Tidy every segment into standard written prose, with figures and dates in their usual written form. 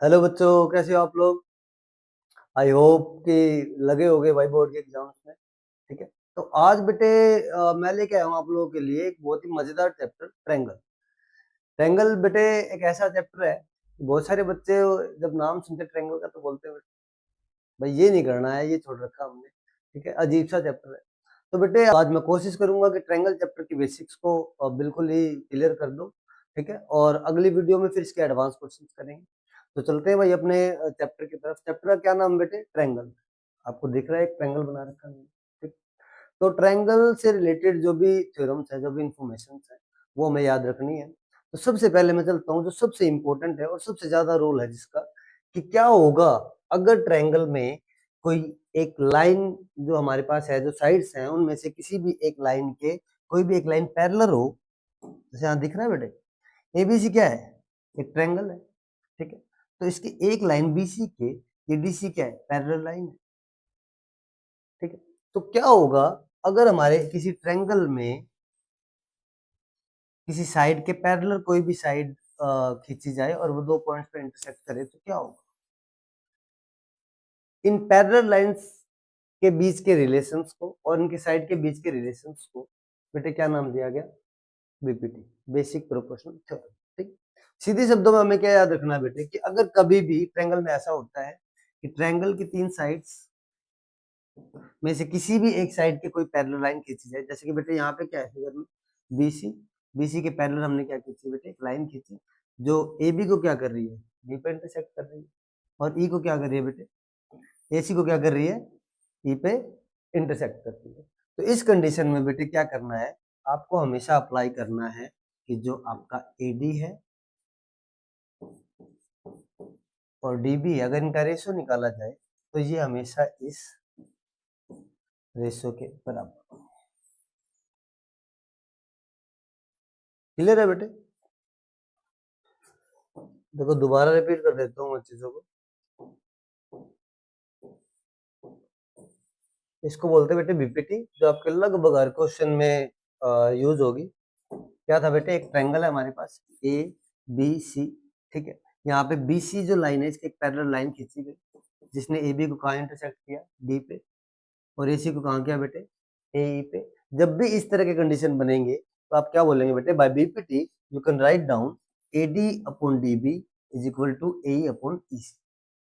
Hello बच्चों, कैसे हो आप लोग। आई होप कि लगे होगे भाई बोर्ड के एग्जाम्स में। ठीक है। तो आज बेटे मैं लेके आया हूँ आप लोगों के लिए एक बहुत ही मजेदार चैप्टर ट्रायंगल। ट्रायंगल बेटे एक ऐसा चैप्टर है कि बहुत सारे बच्चे जब नाम सुनते ट्रायंगल का तो बोलते हैं भाई ये नहीं करना है, ये छोड़ रखा हमने। ठीक है, अजीब सा चैप्टर है। तो बेटे आज मैं कोशिश करूंगा कि ट्रायंगल चैप्टर की बेसिक्स को बिल्कुल ही क्लियर कर दूं। ठीक है, और अगली वीडियो में फिर इसके एडवांस क्वेश्चन करेंगे। तो चलते हैं भाई अपने चैप्टर की तरफ। चैप्टर का क्या नाम बेटे? ट्रायंगल। आपको दिख रहा है एक ट्रायंगल बना रखा है। ठीक। तो ट्रायंगल से रिलेटेड जो भी थ्योरम्स है, जो भी इंफॉर्मेशन है, वो हमें याद रखनी है। तो सबसे पहले मैं चलता हूँ जो सबसे इंपॉर्टेंट है और सबसे ज्यादा रोल है जिसका, कि क्या होगा अगर ट्रायंगल में कोई एक लाइन जो हमारे पास है, जो साइड्स हैं, उनमें से किसी भी एक लाइन के कोई भी एक लाइन पैरेलल हो। जैसे यहाँ दिख रहा है बेटे, एबीसी क्या है? एक ट्रायंगल है। ठीक है। तो इसकी एक लाइन बीसी के, ये डीसी क्या है? पैरेलल लाइन है। ठीक है। तो क्या होगा अगर हमारे किसी ट्रायंगल में किसी साइड के पैरेलल कोई भी साइड खींची जाए और वो दो पॉइंट्स पर इंटरसेक्ट करे, तो क्या होगा? इन पैरेलल लाइंस के बीच के रिलेशंस को और इनके साइड के बीच के रिलेशंस को बेटे क्या नाम दिया गया? BPT, basic proportional theorem. ठीक। सीधे शब्दों में हमें क्या याद रखना है बेटे, कि अगर कभी भी ट्रायंगल में ऐसा होता है कि ट्रायंगल की तीन साइड्स में से किसी भी एक साइड के कोई पैरेलल लाइन खींची जाए, जैसे कि बेटे यहाँ पे क्या है फिगर में, बीसी। बीसी के पैरेलल हमने क्या खींची बेटे? एक लाइन खींची जो ए बी को क्या कर रही है? बी पे इंटरसेक्ट कर रही है। और ई को क्या कर रही है बेटे? एसी को क्या कर रही है? ई पे इंटरसेक्ट करती है। तो इस कंडीशन में बेटे क्या करना है? आपको हमेशा अप्लाई करना है कि जो आपका एडी है और डीबी, अगर इनका रेशो निकाला जाए तो ये हमेशा इस रेशो के बराबर। क्लियर है बेटे? देखो दोबारा रिपीट कर देता हूँ चीजों को। इसको बोलते हैं बेटे बीपीटी, जो आपके लगभग हर क्वेश्चन में यूज होगी। क्या था बेटे? एक ट्रायंगल है हमारे पास ए बी सी। ठीक है। यहाँ पे बी सी जो लाइन है, इसकी एक पैरेलल लाइन खींची गई जिसने ए बी को कहाँ इंटरसेक्ट किया? डी पे। और ए सी को कहाँ किया बेटे? ए ई पे। जब भी इस तरह के कंडीशन बनेंगे तो आप क्या बोलेंगे बेटे? By BPT you can write down A D upon D B is equal to A upon E C.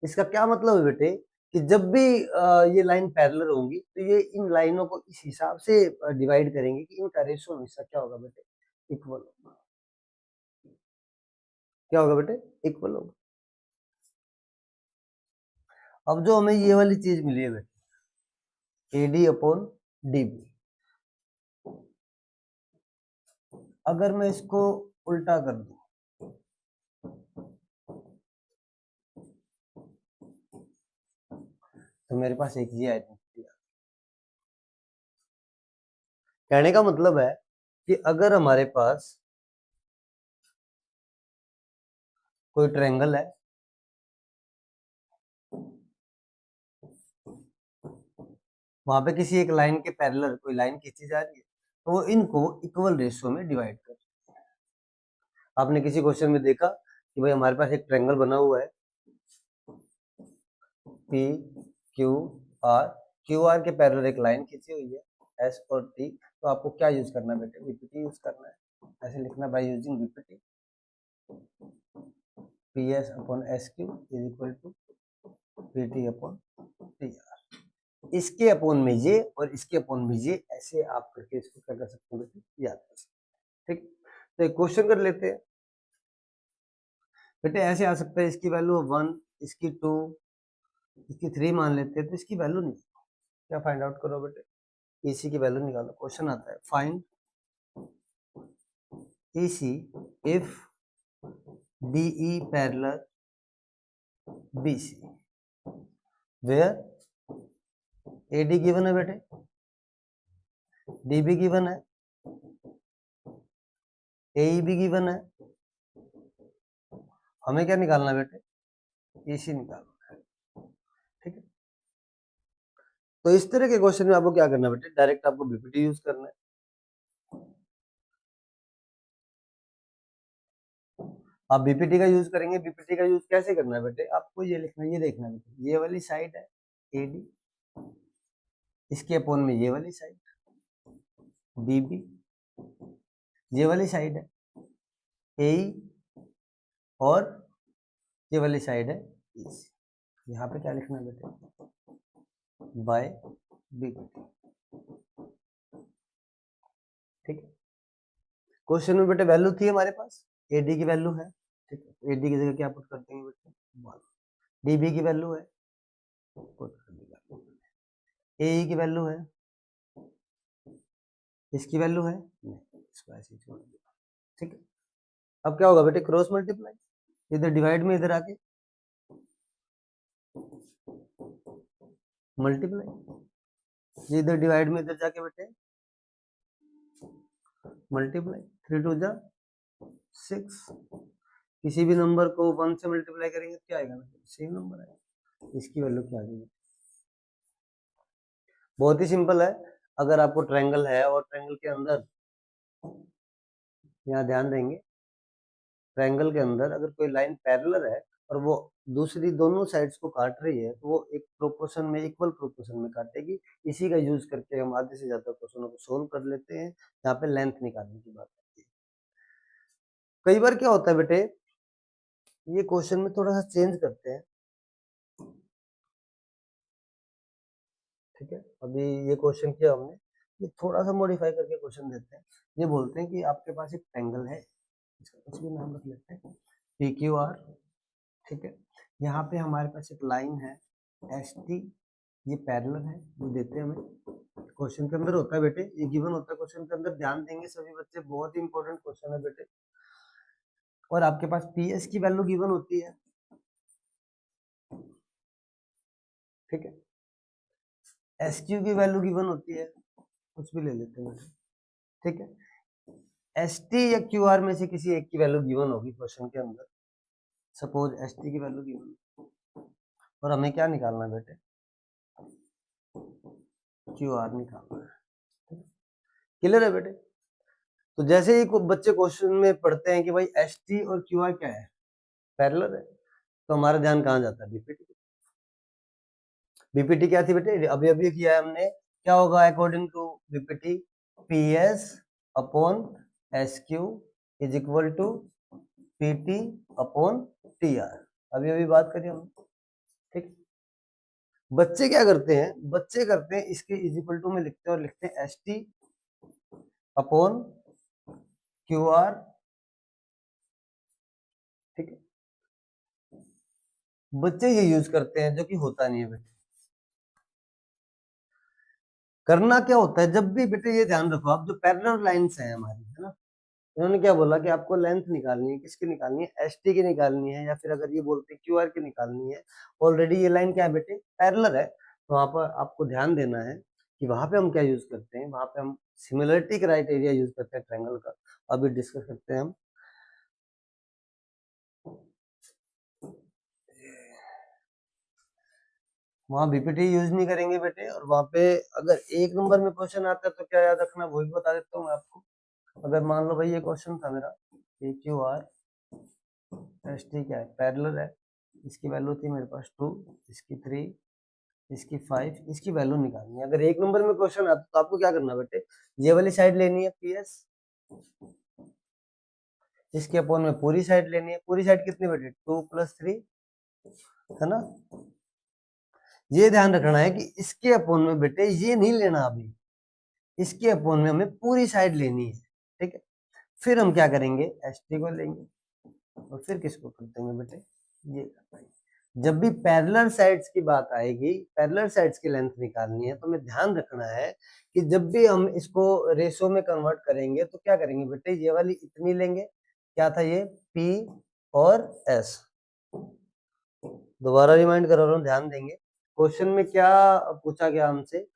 इसका क्या मतलब है बेटे, कि जब भी ये लाइन पैरेलल होंगी तो ये इन लाइनों को इस हिसाब से डिवाइड करेंगे कि इनका रेशियो हमेशा क्या होगा बेटे? इक्वल होगा। क्या होगा बेटे? इक्वल होगा। अब जो हमें ये वाली चीज मिली है बेटे, A D upon D B, अगर मैं इसको उल्टा कर दूं तो मेरे पास एक ये आइडेंटिटी। कहने का मतलब है कि अगर हमारे पास कोई ट्रायंगल है, वहां पे किसी एक लाइन के पैरेलल कोई लाइन खींची जा रही है, तो वो इनको इक्वल रेशियो में डिवाइड कर। आपने किसी क्वेश्चन में देखा कि भाई हमारे पास एक ट्रायंगल बना हुआ है P Q are. Q R के पैरेलल एक लाइन खींची हुई है एस और टी। तो आपको क्या यूज करना है बेटे? बीपीटी यूज करना है। ऐसे लिखना, by using BPT P S upon S Q is equal to P T upon T R. इसके अपॉन में ये और इसके अपॉन में ये, ऐसे आप करके इसको क्या कर सकते हैं बेटे? याद कर सकते हैं। ठीक। तो एक क्वेश्चन कर लेते हैं बेटे। ऐसे आ सकता है, इसकी वैल्यू 1, इसकी 2, इसकी 3 मान लेते हैं, तो इसकी वैल्यू नहीं। क्या फाइंड आउट करो बेटे? इसी की वैल्यू निकालो। क्वेश्चन आता है फाइंड इसी if DE parallel BC where AD given है बेटे, DB गिवन है, AEB गिवन है। हमें क्या निकालना है बेटे? EC निकालना है। ठीक है। तो इस तरह के क्वेश्चन में आपको क्या करना है बेटे? डायरेक्ट आपको बीपीटी यूज करना है। आप बीपीटी का यूज करेंगे। बीपीटी का यूज कैसे करना है बेटे, आपको ये लिखना है, ये देखना है बेटे, ये वाली साइड है एडी, इसके अपोन में ये वाली साइड बीबी, ये वाली साइड है एई, और ये वाली साइड है ईसी। यहाँ पे क्या लिखना है बेटे, बाय बीपीटी। ठीक है, क्वेश्चन में बेटे वैल्यू थी हमारे पास, एडी की वैल्यू है, ठीक है, एडी की जगह क्या पुट कर देंगे बेटे, 1। डीबी की वैल्यू है, पुट कर देंगे, एई की वैल्यू है, इसकी वैल्यू है नहीं, इसको ऐसे ही छोड़ दिया। ठीक है, अब क्या होगा बेटे, क्रॉस मल्टीप्लाई, इधर डिवाइड में इधर आके मल्टीप्लाई, इधर डिवाइड में इधर जाके बेटे मल्टीप्लाई, 3 2 जा 6। किसी भी नंबर को 1 से मल्टीप्लाई करेंगे तो क्या आएगा ना, सेम नंबर आएगा। इसकी वैल्यू क्या आ गई, बहुत ही सिंपल है। अगर आपको ट्रायंगल है और ट्रायंगल के अंदर, यहाँ ध्यान देंगे, ट्रायंगल के अंदर अगर कोई लाइन पैरेलल है और वो दूसरी दोनों साइड्स को काट रही है, तो वो एक प्रोपोर्शन में, इक्वल प्रोपोर्शन में काटेगी। इसी का यूज करके हम आधे से ज्यादा क्वेश्चनों को सोल्व कर लेते हैं, यहाँ पे लेंथ निकालने की बात आती है। कई बार क्या होता है बेटे, ये क्वेश्चन में थोड़ा सा चेंज करते हैं। ठीक है, अभी ये क्वेश्चन किया हमने, ये थोड़ा सा मॉडिफाई करके क्वेश्चन देते हैं। ये बोलते हैं कि आपके पास एक ट्रायंगल है, इसका कुछ भी नाम रख लेते हैं, पी क्यू आर। ठीक है, यहाँ पे हमारे पास एक लाइन है एस टी, ये पैरेलल है, ये देते हैं हमें, क्वेश्चन के अंदर होता है बेटे, ये गिवन होता है क्वेश्चन के अंदर, ध्यान देंगे सभी बच्चे, बहुत ही इंपॉर्टेंट क्वेश्चन है बेटे। और आपके पास पी एस की वैल्यू गिवन होती है। ठीक है, एस क्यू की वैल्यू गिवन होती है, कुछ भी ले लेते हैं बेटे। ठीक है, एस टी या क्यू आर में से किसी एक की वैल्यू गिवन होगी क्वेश्चन के अंदर, सपोज एस टी की वैल्यू गिवन, और हमें क्या निकालना है बेटे, क्यू आर निकालना है। क्लियर है बेटे, तो जैसे ही बच्चे क्वेश्चन में पढ़ते हैं कि भाई एस टी और क्यू आर क्या है, पैरेलल है, तो हमारा ध्यान कहाँ जाता है, बीपीटी। बीपीटी क्या थी बेटे, अभी अभी किया है हमने, क्या होगा according to BPT, P S upon S Q is equal to P T upon T R, अभी अभी बात करी हमने। ठीक, बच्चे क्या करते हैं, बच्चे करते हैं इसके इज इक्वल टू में लिखते हैं, और लिखते हैं S T upon Q R. ठीक है, बच्चे ये यूज करते हैं, जो कि होता नहीं है बेटे। करना क्या होता है, जब भी बेटे ये ध्यान रखो आप, जो पैरेलल लाइंस हैं हमारी, है ना, उन्होंने क्या बोला कि आपको लेंथ निकालनी है, किसकी निकालनी है, एसटी की निकालनी है, या फिर अगर ये बोलते हैं क्यूआर की निकालनी है। ऑलरेडी ये लाइन क्या है बेटे, पैरेलल है, तो वहां पर आपको ध्यान देना है कि वहां पे हम क्या यूज करते हैं, वहां पे हम सिमिलरिटी क्राइटेरिया यूज करते हैं ट्रायंगल का, अभी डिस्कस करते हैं हम। वहां बीपीटी यूज नहीं करेंगे बेटे, और वहां पे अगर एक नंबर में क्वेश्चन आता है तो क्या याद रखना, वो भी बता देता हूँ मैं आपको। अगर मान लो भाई ये क्वेश्चन था मेरा, ए क्यू आर एस टी क्या है, पैरेलल है, इसकी वैल्यू थी मेरे पास 2, इसकी 3, इसकी 5, इसकी वैल्यू निकालनी है। अगर एक नंबर में क्वेश्चन आता तो आपको क्या करना बेटे, ये वाली साइड लेनी है पी एस, इसके अपोन में पूरी साइड लेनी है। पूरी साइड कितनी बेटे, 2 + 3, है ना। ये ध्यान रखना है कि इसके अपोन में बेटे ये नहीं लेना, अभी इसके अपोन में हमें पूरी साइड लेनी है। ठीक है, फिर हम क्या करेंगे, एस टी को लेंगे, और फिर किसको कर देंगे बेटे, ये कर पाएंगे। जब भी पैरेलल साइड्स की बात आएगी, पैरेलल साइड्स की लेंथ निकालनी है, तो हमें ध्यान रखना है कि जब भी हम इसको रेशो में कन्वर्ट करेंगे तो क्या करेंगे बेटे, ये वाली इतनी लेंगे, क्या था ये, P और S। दोबारा रिमाइंड करा रहा हूँ, ध्यान देंगे। क्वेश्चन में क्या पूछा गया हमसे,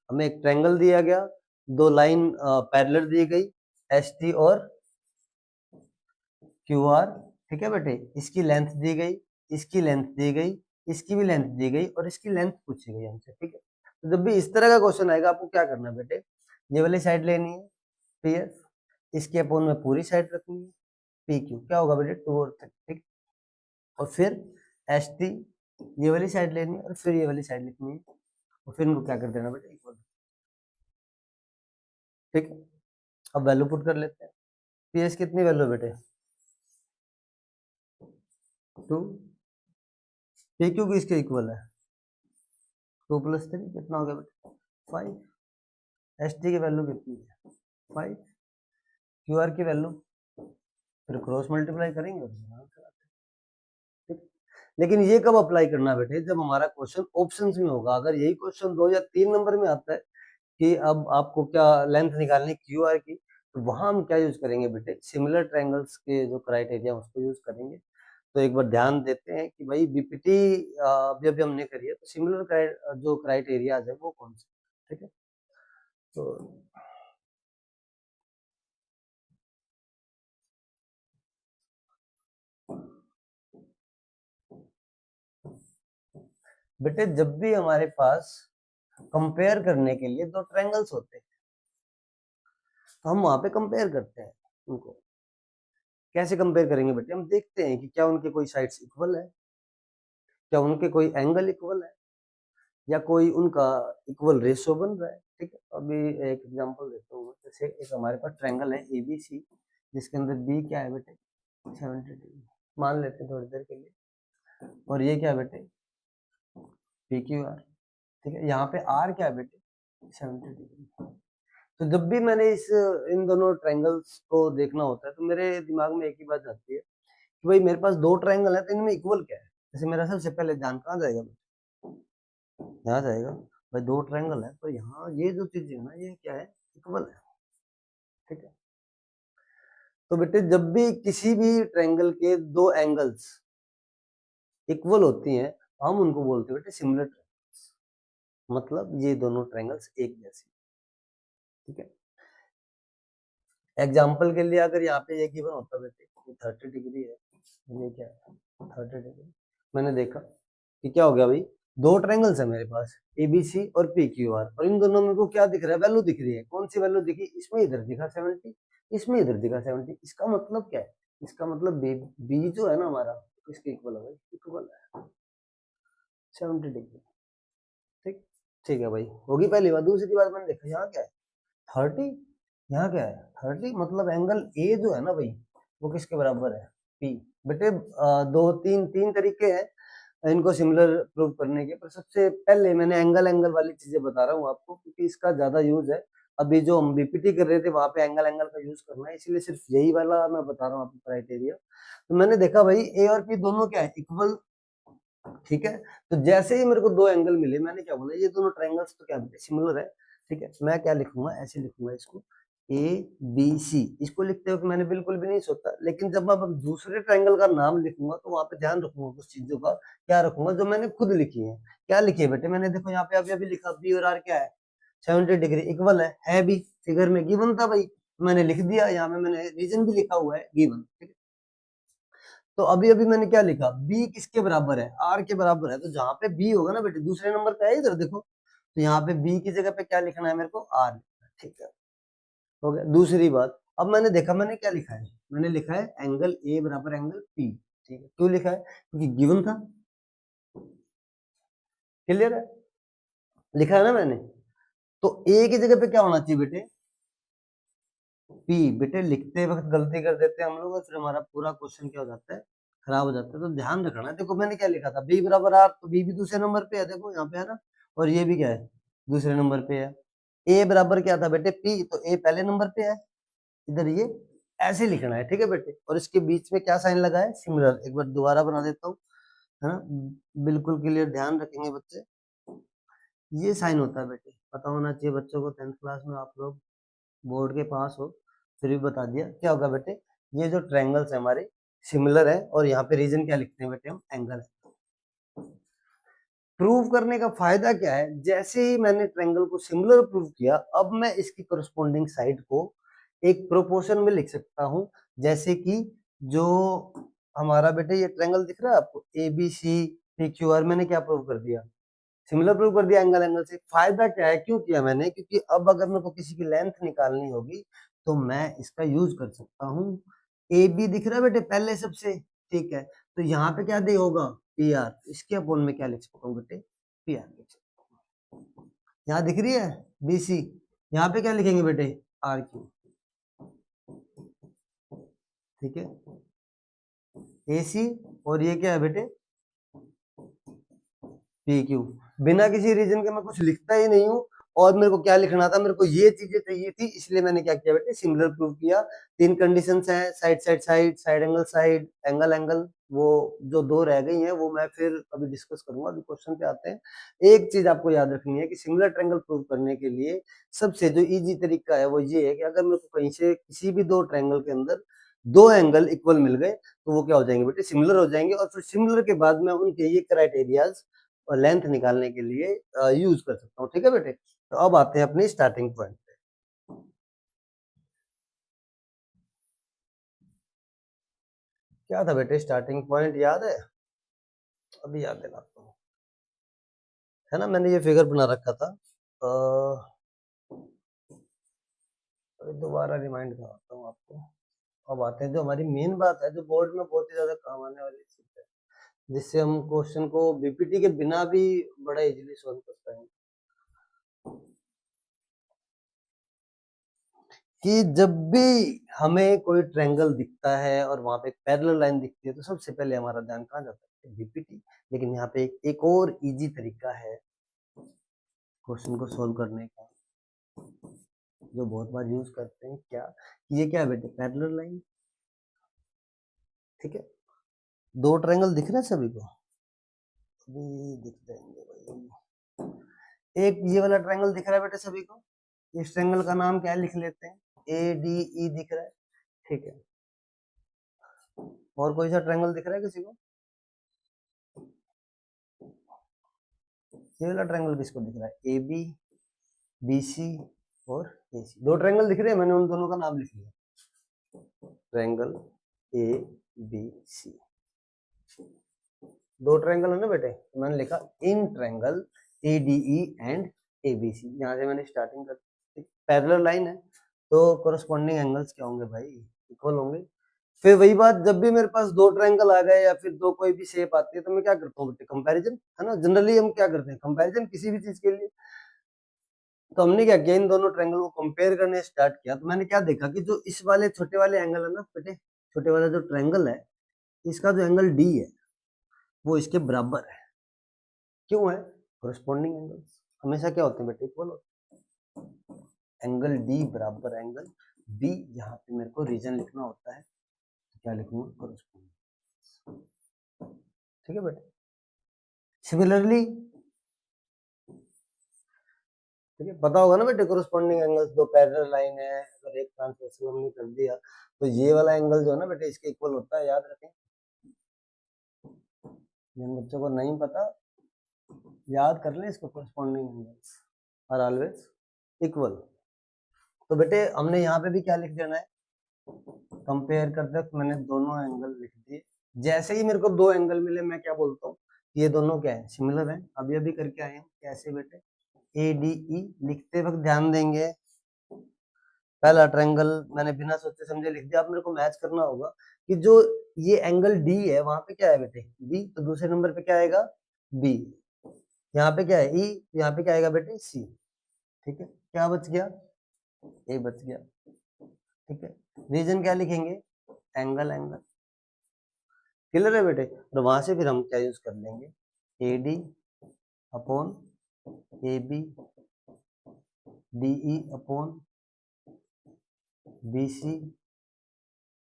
हमें एक ट्रायंगल दिया गया, दो लाइन पैरेलल दी गई, ST और QR। ठीक है बेटे, इसकी लेंथ दी गई, इसकी लेंथ दी गई, इसकी भी लेंथ दी गई, और इसकी लेंथ पूछी गई हमसे। ठीक है, तो जब भी इस तरह का क्वेश्चन आएगा, आपको क्या करना है बेटे, ये वाली साइड लेनी है PS, इसके अपोन में पूरी साइड रखनी है पी क्यू, क्या होगा बेटे 2 और 3, ठीक। और फिर एच टी, ये वाली साइड लेनी है और फिर ये वाली साइड लिखनी है और फिर इनको क्या कर देना बेटे इक्वल, ठीक है। अब वैल्यू पुट कर लेते हैं। पी एच कितनी वैल्यू है बेटे 2, पी क्यू भी इसके इक्वल है 2 + 3 कितना हो गया बेटे 5, एच टी की वैल्यू कितनी है 5, क्यू आर की वैल्यू फिर क्रॉस मल्टीप्लाई करेंगे और ठीक। लेकिन ये कब अप्लाई करना बेटे जब हमारा क्वेश्चन ऑप्शंस में होगा। अगर यही क्वेश्चन 2 या 3 नंबर में आता है कि अब आपको क्या लेंथ निकालनी क्यू आर की, तो वहां हम क्या यूज करेंगे बेटे सिमिलर ट्रायंगल्स के जो क्राइटेरिया उसको यूज करेंगे। तो एक बार ध्यान देते हैं कि भाई बीपीटी अभी अभी हमने करी है, तो सिमिलर जो क्राइटेरियाज है वो कौन से, ठीक है। तो बेटे जब भी हमारे पास कंपेयर करने के लिए 2 ट्रायंगल्स होते हैं तो हम वहां पे कंपेयर करते हैं उनको। कैसे कंपेयर करेंगे बेटे, हम देखते हैं कि क्या उनके कोई साइड्स इक्वल है, क्या उनके कोई एंगल इक्वल है, या कोई उनका इक्वल रेशियो बन रहा है, ठीक है। अभी एक एग्जांपल देता हूँ। जैसे एक हमारे पास ट्रायंगल है एबीसी जिसके अंदर बी क्या है बेटे 70 डिग्री मान लेते हैं थोड़ी देर के लिए, और ये क्या है बेटे पी क्यू आर, ठीक है। यहाँ पे आर क्या है बेटे 70 डिग्री। तो जब भी मैंने इन दोनों ट्रायंगल्स को देखना होता है तो मेरे दिमाग में एक ही बात आती है कि भाई मेरे पास 2 ट्रायंगल है तो इनमें इक्वल क्या है। जैसे मेरा सबसे पहले ध्यान कहाँ जाएगा, यहाँ जाएगा भाई 2 ट्रायंगल है तो यहाँ ये जो चीज है ना ये क्या है इक्वल है, ठीक है। तो बेटे जब भी किसी भी ट्रायंगल के 2 एंगल्स इक्वल होती हैं हम उनको बोलते हैं बेटे सिमिलर ट्रायंगल्स, मतलब ये दोनों ट्रायंगल्स एक जैसे, ठीक है। एग्जाम्पल के लिए अगर यहाँ पे ये गिवन होता बेटे 30 डिग्री है, ये क्या है 30 डिग्री, मैंने देखा कि क्या हो गया भाई 2 ट्रायंगल्स है मेरे पास एबीसी और पी क्यू आर, और इन दोनों में को क्या दिख रहा है वैल्यू दिख रही है। कौन सी वैल्यू दिखी, इसमें इधर दिखा 70, इसमें इधर दिखा 70। इसका मतलब क्या है, इसका मतलब बी जो है ना हमारा इसके इक्वल है भाई, इक्वल है 70 डिग्री, ठीक। ठीक है भाई, होगी पहली बात। दूसरी बात मैंने देखा यहाँ क्या है 30, यहाँ क्या है 30, मतलब एंगल ए जो है ना भाई वो किसके बराबर है पी। बेटे दो तीन तरीके हैं इनको सिमिलर प्रूव करने के, पर सबसे पहले मैंने एंगल वाली चीजें बता रहा हूँ आपको क्योंकि इसका ज्यादा यूज है। अभी जो हम बीपीटी कर रहे थे वहां पे एंगल का यूज करना है, इसीलिए सिर्फ यही वाला मैं बता रहा हूँ आपको क्राइटेरिया। तो मैंने देखा भाई ए और पी दोनों क्या है इक्वल, ठीक है। तो जैसे ही मेरे को 2 एंगल मिले मैंने क्या बोला ये दोनों ट्रायंगल्स तो क्या सिमिलर है, ठीक है। मैं क्या लिखूंगा, ऐसे लिखूंगा इसको ए बी सी। इसको लिखते वक्त मैंने बिल्कुल भी नहीं सोचा, लेकिन जब मैं अब दूसरे ट्रायंगल का नाम लिखूंगा तो वहां पे ध्यान रखूंगा कुछ चीजों का। क्या रखूंगा, जो मैंने खुद लिखी है। क्या लिखी है बेटे, मैंने देखो यहाँ पे अभी अभी लिखा बी और आर क्या है 70 डिग्री इक्वल है भी फिगर में गिवन था भाई, मैंने लिख दिया। यहाँ पे मैंने रीजन भी लिखा हुआ है गिवन, ठीक है। तो अभी अभी मैंने क्या लिखा, b किसके बराबर है r के बराबर है, तो जहां पे b होगा ना बेटे दूसरे नंबर पे है इधर देखो, तो यहाँ पे b की जगह पे क्या लिखना है मेरे को r लिखना है, ठीक है। हो गया। दूसरी बात, अब मैंने देखा मैंने क्या लिखा है, मैंने लिखा है एंगल a बराबर एंगल p, ठीक है। क्यों लिखा है, क्योंकि गिवन था, क्लियर है, लिखा है ना मैंने। तो a की जगह पे क्या होना चाहिए बेटे p। बेटे लिखते वक्त गलती कर देते हैं हम लोग और फिर हमारा पूरा क्वेश्चन क्या हो जाता है खराब हो जाता है। तो ध्यान रखना, देखो मैंने क्या लिखा था b बराबर r, तो b भी दूसरे नंबर पे है देखो यहाँ पे है ना, और ये भी क्या है दूसरे नंबर पे है। a बराबर क्या था बेटे p, तो a पहले नंबर पे है, इधर ये ऐसे लिखना है, ठीक है बेटे। और इसके बीच में क्या साइन लगा है सिमिलर, एक बार दोबारा बना देता हूँ, है ना, बिल्कुल क्लियर ध्यान रखेंगे बच्चे। ये साइन होता है बेटे, पता होना चाहिए बच्चों को, 10th क्लास में आप लोग बोर्ड के पास हो, फिर भी बता दिया। क्या होगा बेटे, ये जो ट्रायंगल्स है हमारे सिमिलर है, और यहाँ पे रीजन क्या लिखते हैं बेटे हम एंगल है। प्रूव करने का फायदा क्या है, जैसे ही मैंने ट्रायंगल को सिमिलर प्रूव किया अब मैं इसकी करस्पॉन्डिंग साइड को एक प्रोपोर्शन में लिख सकता हूं। जैसे कि जो हमारा बेटे ये ट्रायंगल दिख रहा है आपको A B C P Q R, मैंने क्या प्रूव कर दिया सिमिलर प्रूव कर दिया एंगल से। फायदा क्या है, क्यों किया मैंने, क्योंकि अब अगर मेरे को किसी की लेंथ निकालनी होगी तो मैं इसका यूज कर सकता हूँ ए बी दिख रहा है बेटे पहले सबसे, ठीक है, तो यहाँ पे क्या दे होगा पी आर, इसके अपोन में क्या लिख सकता हूँ बेटे पी आर लिख सकता हूँ। यहाँ दिख रही है बी सी, यहाँ पे क्या लिखेंगे बेटे आर क्यू, ठीक है, ए सी, और ये क्या है बेटे पी क्यू। बिना किसी रीजन के मैं कुछ लिखता ही नहीं हूँ, और मेरे को क्या लिखना था, मेरे को ये चीजें चाहिए थी, इसलिए मैंने क्या किया बेटे सिमिलर प्रूव किया। तीन कंडीशंस हैं, side side side, side angle side, angle angle, वो जो दो रह गई हैं वो मैं फिर अभी डिस्कस करूंगा। अभी क्वेश्चन पे आते हैं। एक चीज आपको याद रखनी है कि सिमिलर ट्रायंगल प्रूव करने के लिए सबसे जो इजी तरीका है वो ये है कि अगर मेरे को कहीं से किसी भी दो ट्रायंगल के अंदर दो एंगल इक्वल मिल गए तो वो क्या हो जाएंगे बेटे सिमिलर हो जाएंगे, और फिर सिमिलर के बाद मैं उनके ये क्राइटेरियाज और लेंथ निकालने के लिए यूज कर सकता हूँ, ठीक है बेटे। तो अब आते हैं अपनी स्टार्टिंग पॉइंट पे। क्या था बेटे स्टार्टिंग पॉइंट, याद है? अभी याद दिलाता हूँ, है ना, मैंने ये फिगर बना रखा था, अभी दोबारा रिमाइंड कराता हूँ आपको। अब आते हैं जो हमारी मेन बात है, जो बोर्ड में बहुत ही ज्यादा काम आने वाली चीज है, जिससे हम क्वेश्चन को बीपीटी के बिना भी बड़ा इजीली सॉल्व कर पाएंगे। कि जब भी हमें कोई ट्रायंगल दिखता है और वहां पे एक पैरेलल लाइन दिखती है तो सबसे पहले हमारा ध्यान कहाँ जाता है बीपीटी। लेकिन यहाँ पे एक और इजी तरीका है क्वेश्चन को सॉल्व करने का, जो बहुत बार यूज करते हैं, क्या ये क्या है बेटे पैरेलल लाइन, ठीक है। दो ट्रायंगल दिख रहे हैं सभी को, अभी दिख जाएंगे भाई। एक ये वाला ट्रायंगल दिख रहा है बेटे सभी को, इस ट्रायंगल का नाम क्या लिख लेते हैं ए डी ई दिख रहा है, ठीक है। और कोई सा ट्रायंगल दिख रहा है किसी को? ये वाला ट्रायंगल किसको दिख रहा है ए बी बी सी और ए सी, दो ट्रायंगल दिख रहे हैं, मैंने उन दोनों का नाम लिख लिया, ट्रायंगल ए बी सी। दो ट्रायंगल है ना बेटे, तो मैंने लिखा in triangle A D E and A B C. यहाँ से मैंने स्टार्टिंग कर, पैरेलल लाइन है तो कोरस्पॉन्डिंग एंगल्स क्या होंगे भाई इक्वल होंगे। फिर वही बात, जब भी मेरे पास दो ट्रायंगल आ गए या फिर दो कोई भी शेप आती है तो मैं क्या करता हूँ बेटे कंपैरिजन, है ना, जनरली हम क्या करते हैं कंपैरिजन किसी भी चीज के लिए। तो हमने क्या किया इन दोनों ट्रायंगल को कंपेयर करने स्टार्ट किया, तो मैंने क्या देखा कि जो इस वाले छोटे वाले एंगल है ना बेटे, छोटे वाला जो ट्रायंगल है इसका जो एंगल डी है वो इसके बराबर है। क्यों है? कोरस्पॉन्डिंग एंगल्स हमेशा क्या होते हैं बेटे इक्वल होते हैं। एंगल डी बराबर एंगल बी, यहाँ पे मेरे को रीजन लिखना होता है तो क्या लिखूंगा कोरस्पॉन्डिंग, ठीक है बेटे। सिमिलरली ठीक है, पता होगा ना बेटे कोरस्पॉन्डिंग एंगल्स, दो पैरेलल लाइन है, अगर एक ट्रांसलेशन हमने कर दिया तो ये वाला एंगल जो है ना बेटे इसके इक्वल होता है, याद रखें। जिन बच्चों को नहीं पता याद कर लें इसको, corresponding angles are always equal. तो बेटे हमने यहाँ पे भी क्या लिख देना है कंपेयर करते वक्त मैंने दोनों एंगल लिख दिए। जैसे ही मेरे को दो एंगल मिले मैं क्या बोलता हूँ ये दोनों क्या है सिमिलर है। अभी अभी करके आए हैं कैसे बेटे ए डी ई, लिखते वक्त ध्यान देंगे पहला ट्रायंगल मैंने बिना सोचे समझे लिख दिया। अब मेरे को मैच करना होगा कि जो ये एंगल डी है वहां पे क्या है बेटे बी, तो दूसरे नंबर पे क्या आएगा बी, यहाँ पे क्या है ई, यहाँ पे क्या आएगा बेटे सी, ठीक है। क्या बच गया ए बच गया, ठीक है। रीजन क्या लिखेंगे एंगल एंगल, क्लियर है बेटे। तो वहां से फिर हम क्या यूज कर लेंगे A D upon A B D E upon B C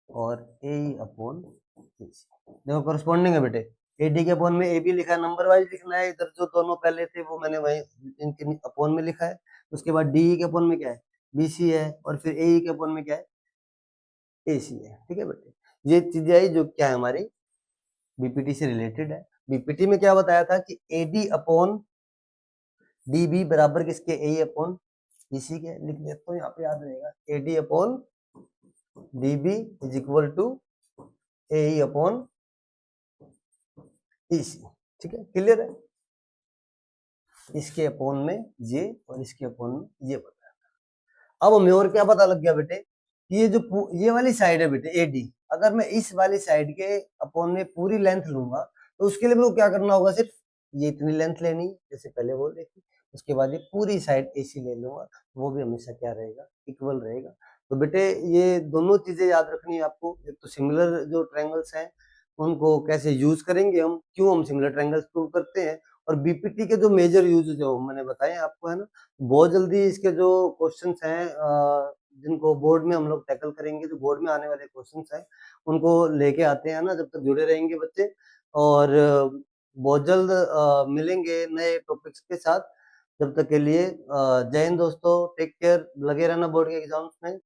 और ए अपॉन बी सी। देखो कोरस्पॉन्डिंग है बेटे, ए डी के अपॉन में ए बी लिखा है, नंबर वाइज लिखना है, इधर जो दोनों पहले थे वो मैंने वही इनके अपॉन में लिखा है। उसके बाद डी के अपॉन में क्या है बी सी है, और फिर ए के अपॉन में क्या है ए सी है, ठीक है बेटे। ये चीजें आई जो क्या है हमारी बीपीटी से रिलेटेड है। बीपीटी में क्या बताया था कि A D upon D B बराबर किसके ए अपॉन बीसी के, लिख देता हूँ यहाँ पे याद रहेगा A D upon D B is equal to A upon EC, ठीक है क्लियर है। इसके अपॉन में ये और इसके अपॉन में ये बताया था। अब हमें और क्या पता लग गया बेटे, ये जो ये वाली साइड है बेटे ए डी, अगर मैं इस वाली साइड के अपॉन में पूरी लेंथ लूंगा तो उसके लिए मेरे को क्या करना होगा, सिर्फ ये इतनी लेंथ लेनी जैसे पहले बोल रही थी, उसके बाद ये पूरी साइड AC ले लूंगा, वो भी हमेशा क्या रहेगा, इक्वल रहेगा। तो बेटे ये दोनों चीजें याद रखनी है आपको। एक तो सिमिलर जो ट्रायंगल्स हैं उनको कैसे यूज करेंगे हम, क्यों हम सिमिलर ट्रायंगल्स प्रूव करते हैं, और BPT के जो मेजर यूज जो मैंने बताए आपको, है ना, बहुत जल्दी इसके जो क्वेश्चंस हैं जिनको बोर्ड में हम लोग टैकल करेंगे, जो बोर्ड में आने वाले क्वेश्चंस हैं उनको लेके आते हैं ना, जब तक जुड़े रहेंगे बच्चे। और बहुत जल्द मिलेंगे नए टॉपिक्स के साथ। जब तक के लिए जय हिंद दोस्तों, टेक केयर, लगे रहना बोर्ड के एग्जाम्स में।